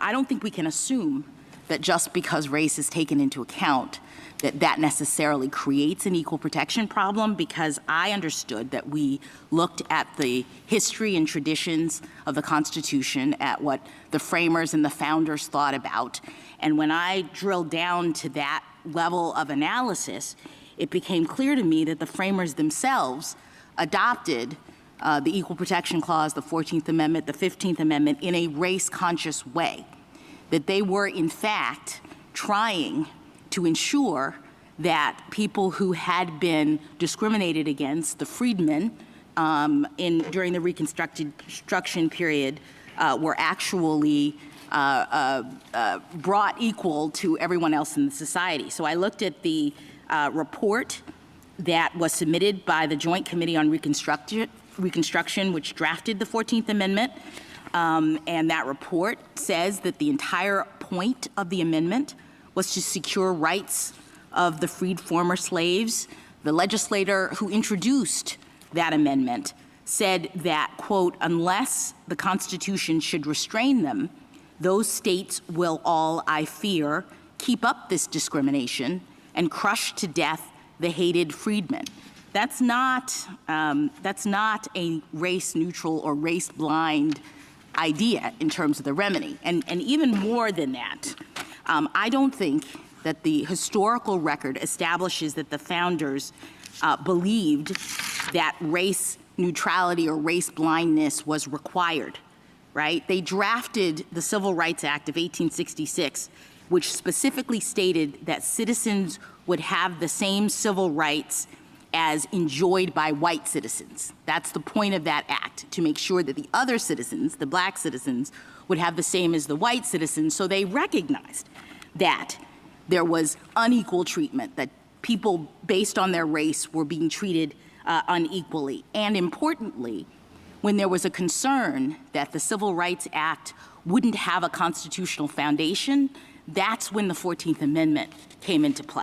I don't think we can assume that just because race is taken into account that necessarily creates an equal protection problem, because I understood that we looked at the history and traditions of the Constitution, at what the framers and the founders thought about. And when I drilled down to that level of analysis, it became clear to me that the framers themselves adopted the Equal Protection Clause, the 14th Amendment, the 15th Amendment in a race-conscious way, that they were, in fact, trying to ensure that people who had been discriminated against, the freedmen, during the Reconstruction period, were actually brought equal to everyone else in the society. So I looked at the report that was submitted by the Joint Committee on Reconstruction, which drafted the 14th Amendment, and that report says that the entire point of the amendment was to secure rights of the freed former slaves. The legislator who introduced that amendment said that, quote, unless the Constitution should restrain them, those states will all, I fear, keep up this discrimination and crush to death the hated freedmen. That's not a race-neutral or race-blind idea in terms of the remedy. And even more than that, I don't think that the historical record establishes that the founders believed that race neutrality or race blindness was required, right? They drafted the Civil Rights Act of 1866, which specifically stated that citizens would have the same civil rights as enjoyed by white citizens. That's the point of that act, to make sure that the other citizens, the black citizens, would have the same as the white citizens. So they recognized that there was unequal treatment, that people based on their race were being treated unequally. And importantly, when there was a concern that the Civil Rights Act wouldn't have a constitutional foundation, that's when the 14th Amendment came into play.